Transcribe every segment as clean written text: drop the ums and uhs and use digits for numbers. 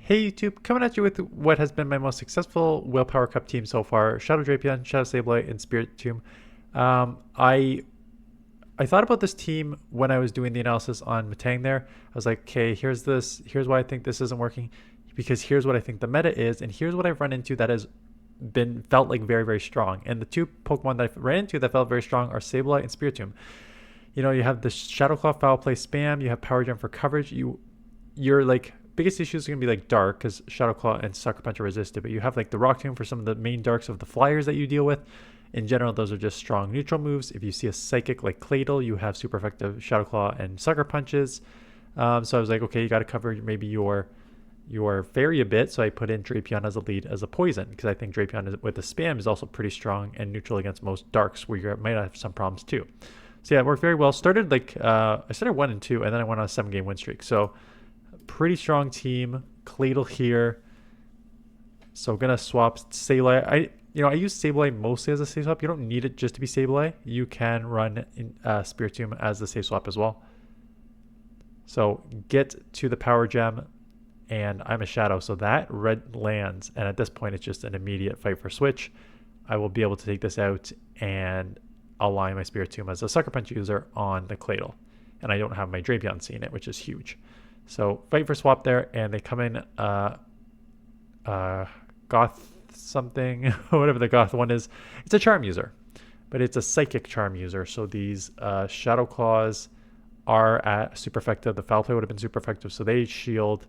Hey YouTube, coming at you with what has been my most successful Willpower Cup team so far: Shadow Drapion, Shadow Sableye, and Spiritomb. I thought about this team when I was doing the analysis on Matang there. I was like, okay, here's this, here's why I think this isn't working, because here's what I think the meta is, and here's what I've run into that has been felt like very, very strong. And the two Pokemon that I've ran into that felt very strong are Sableye and Spiritomb. You know, you have the Shadow Claw Foul Play spam, you have Power Gem for coverage. Your like biggest issue is going to be like Dark, because Shadow Claw and Sucker Punch are resisted, but you have like the Rock Tomb for some of the main darks of the flyers that you deal with. In general, those are just strong neutral moves. If you see a Psychic like Cladle, you have super effective Shadow Claw and Sucker Punches. So I was like, okay, you got to cover maybe your fairy a bit. So I put in Drapion as a lead as a poison, because I think Drapion with the spam is also pretty strong and neutral against most darks, where you might have some problems too. So yeah, it worked very well. Started like I started 1 and 2, and then I went on a 7-game win streak. So pretty strong team. Cladle here. So gonna swap Sableye. I use Sableye mostly as a safe swap. You don't need it just to be Sableye. You can run in, Spiritomb as the safe swap as well. So get to the Power Gem, and I'm a Shadow, so that red lands, and at this point it's just an immediate fight for switch. I will be able to take this out and align my Spiritomb as a Sucker Punch user on the Cladle, and I don't have my Drapion seeing it, which is huge. So fight for swap there, and they come in Goth something, whatever the Goth one is. It's a Charm user, but it's a Psychic Charm user. So these Shadow Claws are at super effective. The Foul Play would have been super effective, so they shield.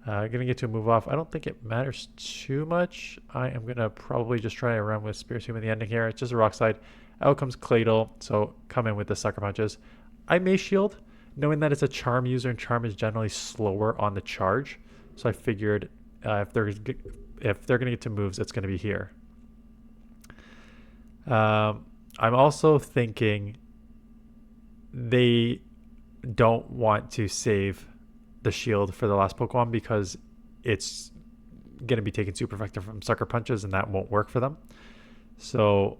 Gonna get to a move off. I don't think it matters too much. I am gonna probably just try to run with Spiritomb in the ending here. It's just a Rock Slide. Out comes Cladle, so come in with the Sucker Punches. I may shield, knowing that it's a Charm user, and Charm is generally slower on the charge. So I figured if they're going to get to moves, it's going to be here. I'm also thinking they don't want to save the shield for the last Pokemon, because it's going to be taking super effective from Sucker Punches, and that won't work for them. So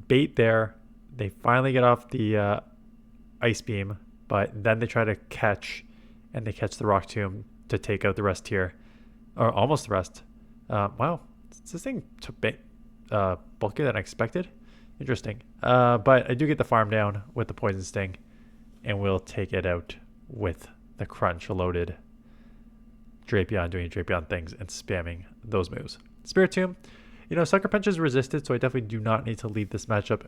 bait there. They finally get off the Ice Beam, but then they try to catch, and they catch the Rock Tomb to take out the rest here, or almost the rest. Wow, this thing took bulkier than I expected. Interesting. But I do get the farm down with the Poison Sting, and we'll take it out with the Crunch loaded Drapion doing Drapion things and spamming those moves. Spiritomb, Sucker Punch is resisted, so I definitely do not need to leave this matchup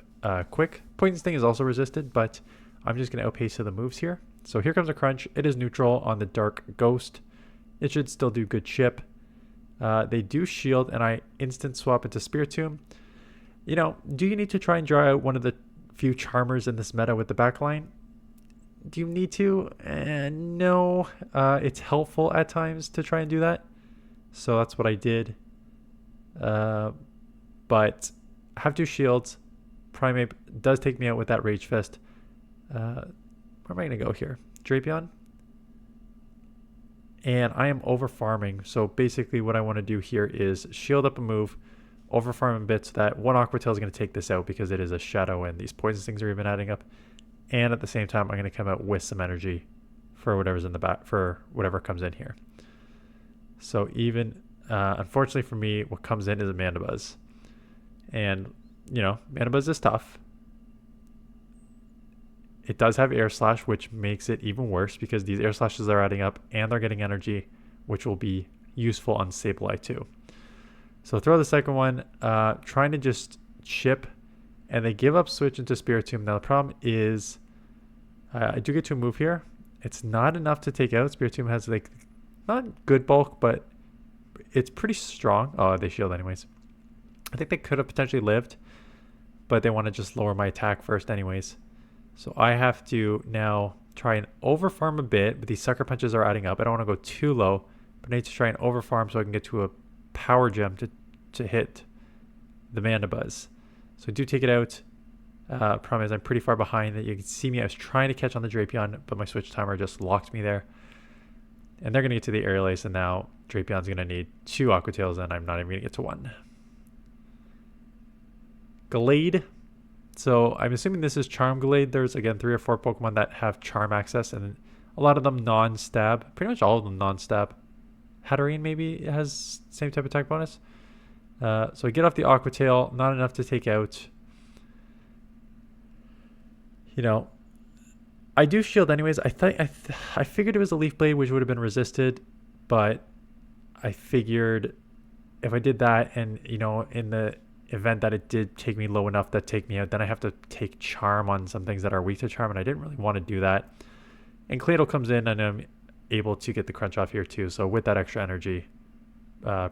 quick. Poison Sting is also resisted, but I'm just going to outpace to the moves here. So here comes a Crunch. It is neutral on the Dark Ghost. It should still do good chip. They do shield, and I instant swap into Spiritomb. Do you need to try and draw out one of the few Charmers in this meta with the backline? Do you need to? No. It's helpful at times to try and do that. So that's what I did. But I have 2 shields. Primeape does take me out with that Rage Fist. Where am I going to go here? Drapion? And I am over farming, so basically what I want to do here is shield up a move, over farm a bit, so that one Aqua Tail is going to take this out, because it is a Shadow and these Poison Stings are even adding up. And at the same time, I'm going to come out with some energy for whatever's in the back, for whatever comes in here. So even, unfortunately for me, what comes in is a Mandibuzz. And, Mandibuzz is tough. It does have Air Slash, which makes it even worse, because these Air Slashes are adding up and they're getting energy, which will be useful on Sableye too. So throw the second one, trying to just chip, and they give up switch into Spiritomb. Now the problem is I do get to a move here. It's not enough to take out. Spiritomb has like not good bulk, but it's pretty strong. Oh, they shield anyways. I think they could have potentially lived, but they want to just lower my attack first anyways. So I have to now try and overfarm a bit, but these Sucker Punches are adding up. I don't want to go too low, but I need to try and overfarm so I can get to a Power Gem to hit the Mandibuzz. So I do take it out. Problem is I'm pretty far behind. That you can see me. I was trying to catch on the Drapion, but my switch timer just locked me there. And they're going to get to the Aerial Ace, and now Drapion's going to need 2 Aqua Tails, and I'm not even going to get to 1. Glade. So I'm assuming this is Charm Glade. There's, again, 3 or 4 Pokemon that have Charm access, and a lot of them non-stab. Pretty much all of them non-stab. Hatterene maybe has same type of attack bonus. So I get off the Aqua Tail, not enough to take out. You know, I do shield anyways. I figured it was a Leaf Blade, which would have been resisted, but I figured if I did that, and you know, in the event that it did take me low enough that take me out, then I have to take Charm on some things that are weak to Charm, and I didn't really want to do that. And Claydol comes in, and I'm able to get the crunch off here too. So with that extra energy,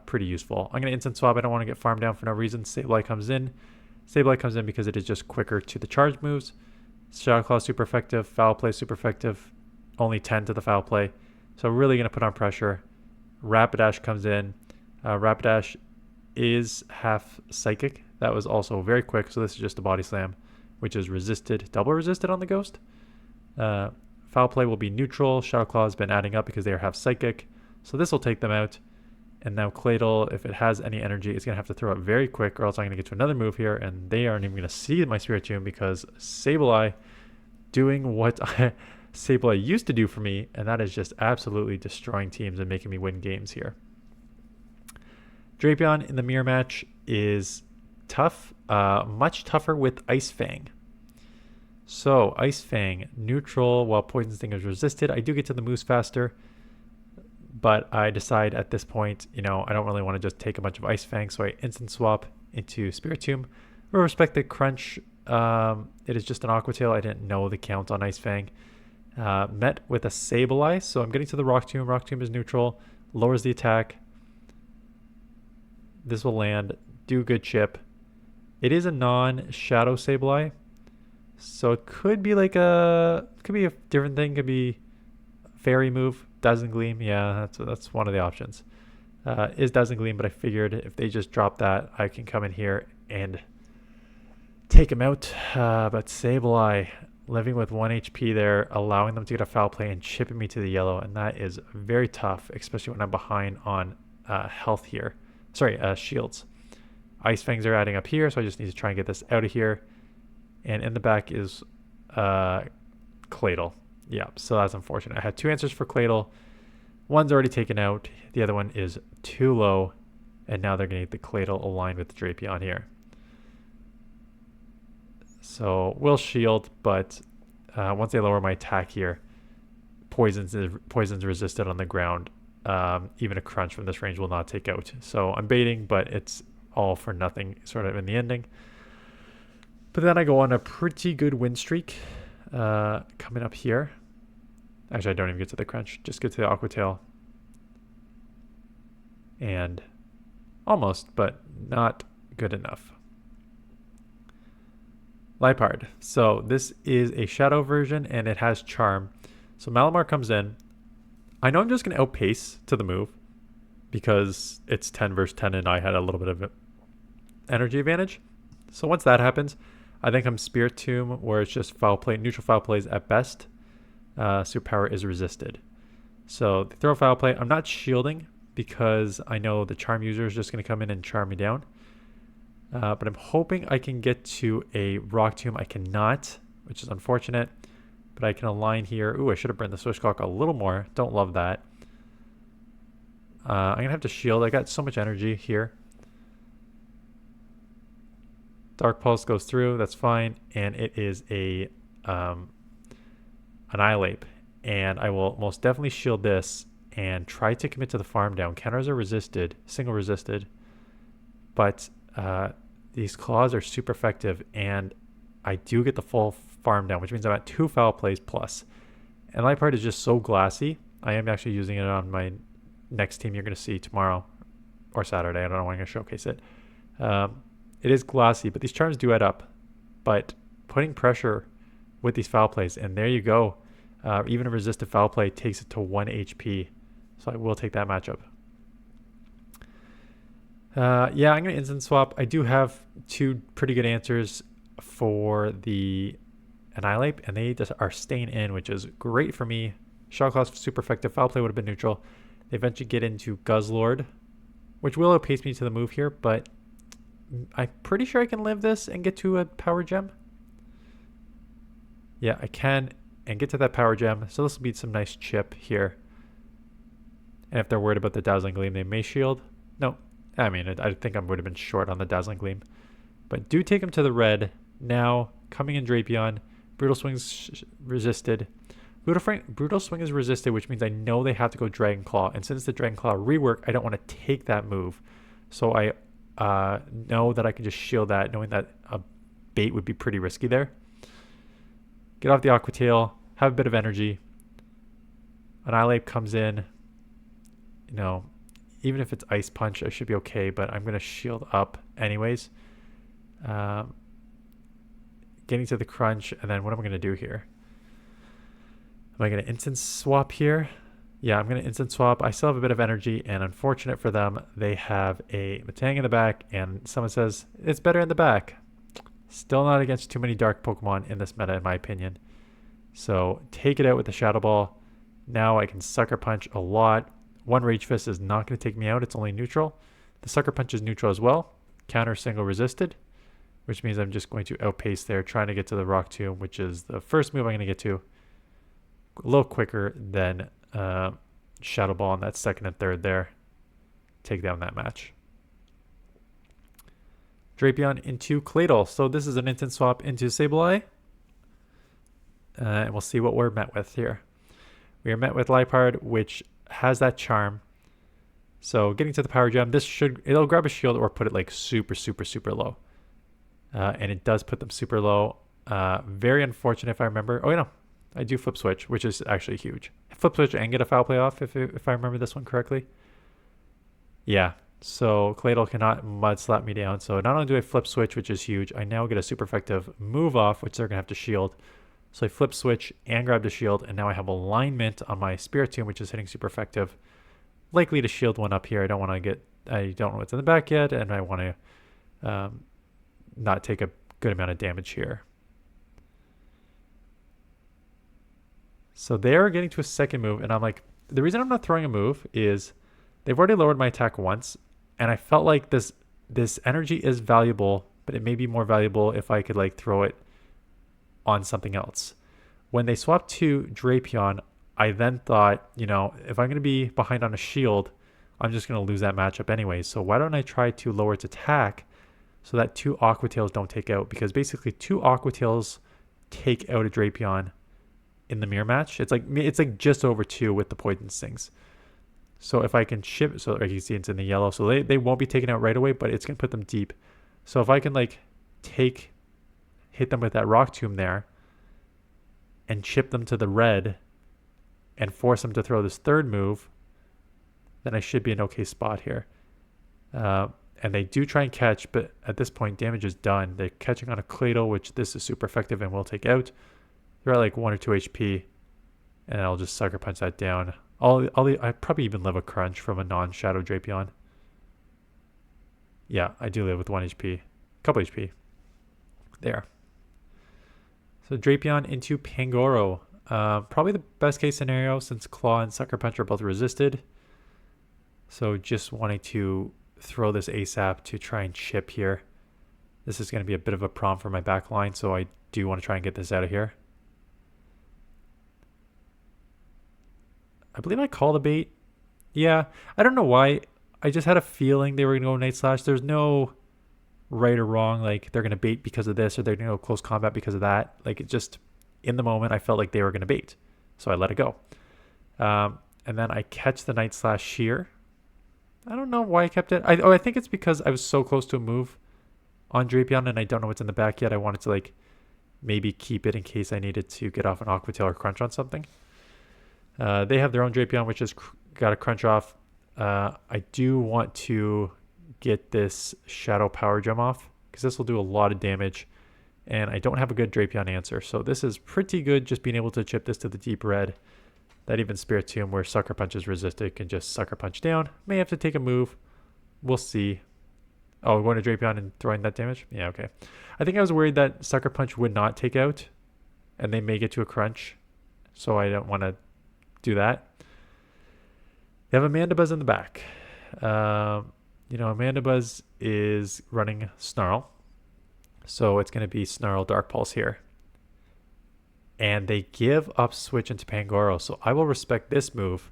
pretty useful. I'm going to instant swap. I don't want to get farmed down for no reason. Sableye comes in. Sableye comes in because it is just quicker to the charge moves. Shadow Claw super effective. Foul Play super effective. Only 10 to the Foul Play. So really going to put on pressure. Rapidash comes in. Rapidash is half Psychic. That was also very quick. So this is just a Body Slam, which is resisted. Double resisted on the Ghost. Foul Play will be neutral. Shadow Claw has been adding up because they are half Psychic. So this will take them out. And now Claydol, if it has any energy, it's going to have to throw it very quick, or else I'm going to get to another move here, and they aren't even going to see my Spiritomb because Sableye doing what Sableye used to do for me, and that is just absolutely destroying teams and making me win games here. Drapion in the mirror match is tough, much tougher with Ice Fang. So Ice Fang, neutral while Poison Sting is resisted. I do get to the moves faster, but I decide at this point, you know, I don't really want to just take a bunch of Ice Fang, so I instant swap into Spiritomb. With respect to Crunch, it is just an Aqua Tail. I didn't know the count on Ice Fang. Met with a Sableye, so I'm getting to the Rock Tomb. Rock Tomb is neutral, lowers the attack. This will land, do good chip. It is a non-Shadow Sableye, so it could be like could be a different thing. Could be Fairy move. Dazzling Gleam, yeah, that's one of the options. Is Dazzling Gleam, but I figured if they just drop that, I can come in here and take him out. But Sableye, living with 1 HP there, allowing them to get a Foul Play and chipping me to the yellow, and that is very tough, especially when I'm behind on health here. Sorry, shields. Ice Fangs are adding up here, so I just need to try and get this out of here. And in the back is Claydol. Yeah, so that's unfortunate. I had 2 answers for Claydol. One's already taken out. The other one is too low. And now they're going to get the Claydol aligned with the Drapion here. So we'll shield, but once they lower my attack here, poison's resisted on the ground. Even a Crunch from this range will not take out. So I'm baiting, but it's all for nothing sort of in the ending. But then I go on a pretty good win streak. Coming up here. Actually, I don't even get to the Crunch. Just get to the Aqua Tail. And almost, but not good enough. Liepard. So this is a Shadow version, and it has Charm. So Malamar comes in. I know I'm just going to outpace to the move because it's 10 versus 10, and I had a little bit of energy advantage. So once that happens, I think I'm Spiritomb, where it's just Foul Play, neutral Foul Plays at best. Superpower is resisted. So they throw Foul Play. I'm not shielding because I know the Charm user is just going to come in and charm me down. But I'm hoping I can get to a Rock Tomb. I cannot, which is unfortunate. But I can align here. Ooh, I should have burned the Switchcock a little more. Don't love that. I'm going to have to shield. I got so much energy here. Dark Pulse goes through, that's fine, and it is a Annihilate, and I will most definitely shield this and try to commit to the farm down. Counters are resisted, single resisted, but these claws are super effective, and I do get the full farm down, which means I'm at 2 Foul Plays plus. And Liepard is just so glassy. I am actually using it on my next team you're going to see tomorrow or Saturday. I don't know when I'm going to showcase it. It is glossy, but these charms do add up. But putting pressure with these Foul Plays, and there you go. Even a resisted Foul Play takes it to 1 HP. So I will take that matchup. Yeah, I'm going to instant swap. I do have 2 pretty good answers for the Annihilate, and they just are staying in, which is great for me. Shadow Claw's super effective. Foul Play would have been neutral. They eventually get into Guzzlord, which will outpace me to the move here, but I'm pretty sure I can live this and get to a Power Gem. Yeah, I can, and get to that Power Gem. So this will be some nice chip here. And if they're worried about the Dazzling Gleam, they may shield. No, I mean, I think I would have been short on the Dazzling Gleam. But do take him to the red. Now, coming in Drapion, Brutal Swing's resisted. Brutal Swing is resisted, which means I know they have to go Dragon Claw. And since the Dragon Claw rework, I don't want to take that move. So I know that I can just shield that, knowing that a bait would be pretty risky there. Get off the Aqua Tail, have a bit of energy. Annihilate comes in. You know, even if it's Ice Punch, I should be okay, but I'm going to shield up anyways. Getting to the crunch, and then what am I going to do here? Am I going to instant swap here? Yeah, I'm going to instant swap. I still have a bit of energy, and unfortunate for them, they have a Metang in the back, and someone says, it's better in the back. Still not against too many dark Pokemon in this meta, in my opinion. So take it out with the Shadow Ball. Now I can Sucker Punch a lot. One Rage Fist is not going to take me out. It's only neutral. The Sucker Punch is neutral as well. Counter single resisted, which means I'm just going to outpace there, trying to get to the Rock Tomb, which is the first move I'm going to get to. A little quicker than Shadow Ball on that second and third there. Take down that match. Drapion into Claydol. So this is an instant swap into Sableye. And we'll see what we're met with here. We are met with Liepard, which has that charm. So getting to the Power Gem, it'll grab a shield or put it like super, super, super low. And it does put them super low. Very unfortunate if I remember. Oh, no. I do flip switch, which is actually huge. Flip switch and get a foul play off if I remember this one correctly. Yeah. So Claydol cannot mud slap me down. So not only do I flip switch, which is huge, I now get a super effective move off, which they're going to have to shield. So I flip switch and grab the shield, and now I have alignment on my Spiritomb, which is hitting super effective. Likely to shield one up here. I don't know what's in the back yet, and I want to not take a good amount of damage here. So they're getting to a second move, and I'm like, the reason I'm not throwing a move is they've already lowered my attack once, and I felt like this energy is valuable, but it may be more valuable if I could like throw it on something else. When they swapped to Drapion, I then thought, you know, if I'm going to be behind on a shield, I'm just going to lose that matchup anyway. So why don't I try to lower its attack so that 2 Aqua Tails don't take out? Because basically 2 Aqua Tails take out a Drapion in the mirror match. It's like just over 2 with the Poison Stings. So if I can ship, so like you can see it's in the yellow, so they won't be taken out right away, but it's going to put them deep. So if I can like hit them with that Rock Tomb there and chip them to the red and force them to throw this third move, then I should be in an okay spot here. And they do try and catch, but at this point, damage is done. They're catching on a Claydol, which this is super effective and will take out. They're at like 1 or 2 HP, and I'll just Sucker Punch that down. I probably even live a crunch from a non-Shadow Drapion. Yeah, I do live with 1 HP. Couple HP. There. So Drapion into Pangoro. Probably the best case scenario since Claw and Sucker Punch are both resisted. So just wanting to throw this ASAP to try and chip here. This is going to be a bit of a problem for my back line, so I do want to try and get this out of here. I believe I called a bait. Yeah, I don't know why. I just had a feeling they were going to go Night Slash. There's no right or wrong, like they're going to bait because of this or they're going to go close combat because of that. Like it just, in the moment, I felt like they were going to bait. So I let it go. And then I catch the Night Slash here. I don't know why I kept it. I think it's because I was so close to a move on Drapion and I don't know what's in the back yet. I wanted to like maybe keep it in case I needed to get off an Aqua Tail or crunch on something. They have their own Drapion, which has got a crunch off. I do want to get this Shadow Power Gem off because this will do a lot of damage. And I don't have a good Drapion answer. So this is pretty good just being able to chip this to the deep red. That even Spiritomb, where Sucker Punch is resisted, can just Sucker Punch down. May have to take a move. We'll see. Oh, going to Drapion and throwing that damage? Yeah, okay. I think I was worried that Sucker Punch would not take out. And they may get to a crunch. So I don't want to do that. They have Amandabuzz in the back. Amandabuzz is running Snarl. So it's going to be Snarl Dark Pulse here. And they give up switch into Pangoro. So I will respect this move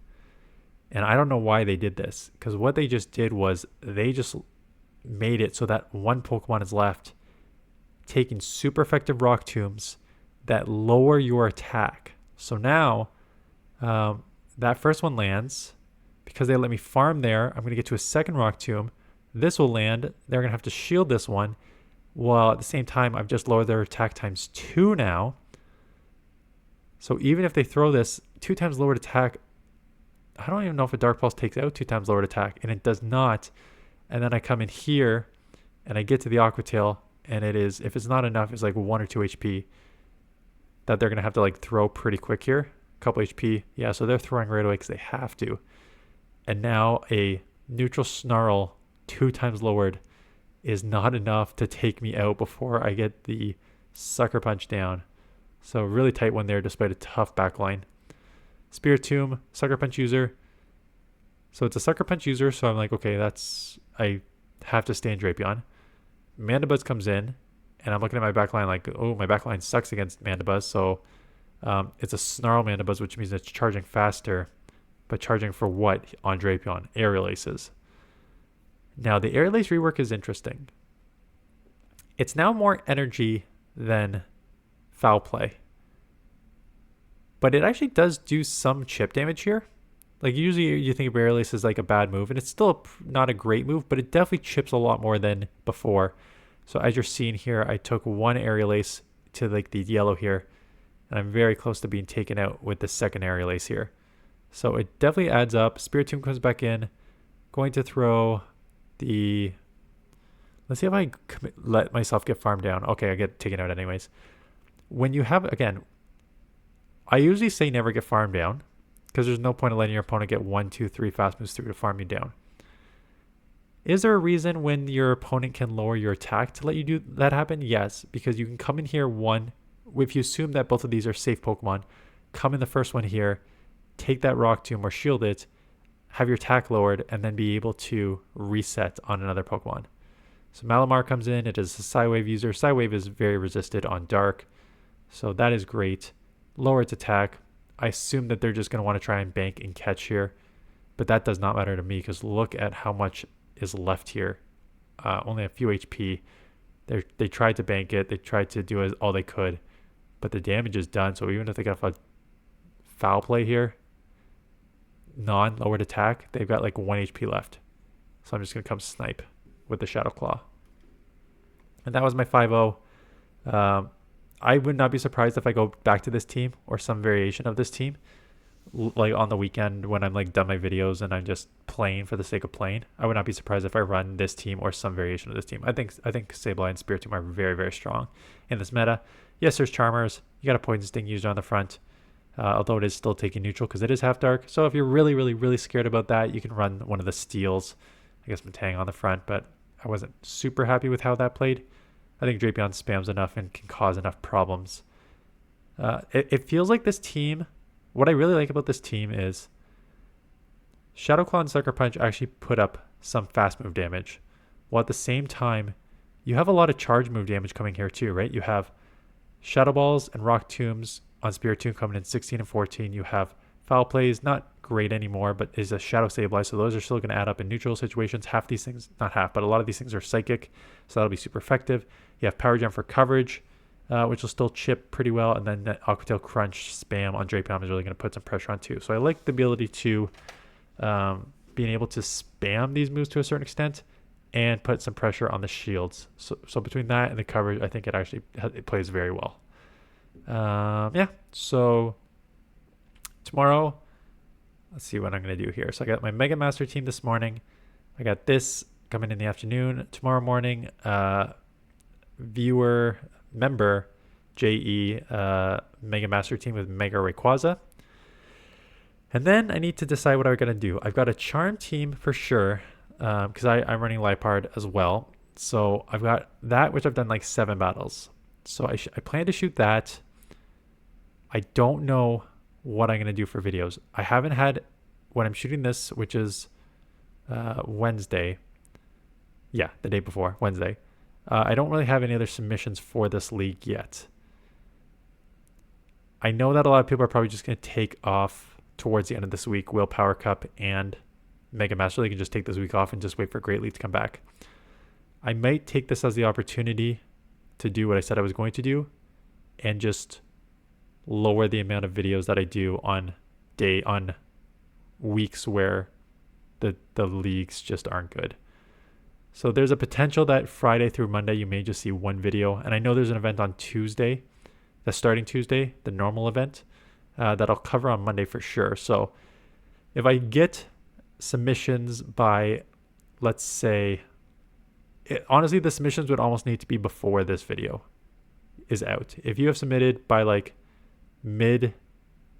And I don't know why they did this, because what they just did was they just made it so that one Pokemon is left taking super effective rock tombs that lower your attack. So now that first one lands. Because they let me farm there, I'm going to get to a second rock tomb. This will land. They're going to have to shield this one. While at the same time, I've just lowered their attack times 2 now. So even if they throw this 2 times lowered attack, I don't even know if a Dark Pulse takes out 2 times lowered attack. And it does not. And then I come in here and I get to the Aqua Tail. And it is, if it's not enough, it's like 1 or 2 HP that they're going to have to like throw pretty quick here. A couple HP. Yeah, so they're throwing right away because they have to. And now a neutral Snarl 2 times lowered is not enough to take me out before I get the Sucker Punch down. So really tight one there despite a tough backline. Spiritomb, Sucker Punch user. So it's a Sucker Punch user, so I'm like, okay, I have to stay in Drapion. Mandibuzz comes in, and I'm looking at my backline like, oh, my backline sucks against Mandibuzz. So it's a Snarl Mandibuzz, which means it's charging faster. But charging for what on Drapion? Aerial Aces. Now, the Aerial Ace rework is interesting. It's now more energy than Foul Play. But it actually does do some chip damage here. Like, usually you think of Aerial Ace as like a bad move, and it's still not a great move, but it definitely chips a lot more than before. So as you're seeing here, I took 1 Aerial Ace to like the yellow here, and I'm very close to being taken out with the second Aerial Ace here. So it definitely adds up. Spiritomb comes back in. Going to throw the... Let's see if I let myself get farmed down. Okay, I get taken out anyways. When you have... Again, I usually say never get farmed down, because there's no point in letting your opponent get 1, 2, 3 fast moves through to farm you down. Is there a reason when your opponent can lower your attack to let you do that happen? Yes, because you can come in here if you assume that both of these are safe Pokemon, come in the first one here, take that rock tomb or shield it, have your attack lowered, and then be able to reset on another Pokemon. So Malamar comes in. It is a Psywave user. Psywave is very resisted on Dark, so that is great. Lower its attack. I assume that they're just going to want to try and bank and catch here, but that does not matter to me because look at how much is left here. Only a few HP. They tried to bank it. They tried to do all they could, but the damage is done. So even if they got a Foul Play here, non-lowered attack, they've got like 1 HP left. So I'm just going to come snipe with the Shadow Claw. And that was my 5-0. I would not be surprised if I go back to this team or some variation of this team, like on the weekend when I'm like done my videos and I'm just playing for the sake of playing. I would not be surprised if I run this team or some variation of this team. I think Sableye and Spiritomb are very, very strong in this meta. Yes, there's Charmers. You got a Poison Sting user on the front. Although it is still taking neutral because it is half dark. So if you're really, really, really scared about that, you can run one of the steals. I guess Metang on the front, but I wasn't super happy with how that played. I think Drapion spams enough and can cause enough problems. It feels like this team, what I really like about this team is Shadow Claw and Sucker Punch actually put up some fast move damage. While at the same time, you have a lot of charge move damage coming here too, right? You have Shadow Balls and Rock Tombs on Spiritomb coming in 16 and 14. You have Foul Plays, not great anymore, but is a Shadow Sableye, so those are still going to add up in neutral situations. Half these things, not half, but a lot of these things are psychic, so that'll be super effective. You have Power Gem for coverage, which will still chip pretty well, and then that Aqua Tail Crunch spam on Drapion is really going to put some pressure on too. So I like the ability to being able to spam these moves to a certain extent and put some pressure on the shields. So between that and the coverage, I think it plays very well. Yeah, so tomorrow, let's see what I'm going to do here. So I got my Mega Master team this morning. I got this coming in the afternoon. Tomorrow morning, member JE Mega Master team with Mega Rayquaza. And then I need to decide what I'm going to do. I've got a Charm team for sure because I'm running Liepard as well. So I've got that, which I've done like 7 battles. So I plan to shoot that. I don't know what I'm going to do for videos. I haven't had, when I'm shooting this, which is Wednesday. Yeah, the day before, Wednesday. I don't really have any other submissions for this league yet. I know that a lot of people are probably just going to take off towards the end of this week, Willpower Cup and Mega Master League, and just take this week off and just wait for Great League to come back. I might take this as the opportunity to do what I said I was going to do and just lower the amount of videos that I do on weeks where the leagues just aren't good. So there's a potential that Friday through Monday you may just see one video. And I know there's an event on Tuesday, the starting Tuesday, the normal event, that I'll cover on Monday for sure. So if I get submissions by, let's say, honestly, the submissions would almost need to be before this video is out. If you have submitted by like mid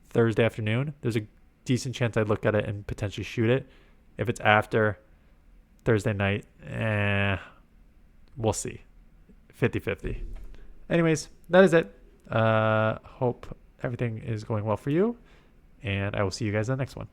Thursday afternoon, there's a decent chance I'd look at it and potentially shoot it. If it's after Thursday night, we'll see. 50-50. Anyways, that is it. Hope everything is going well for you, and I will see you guys in the next one.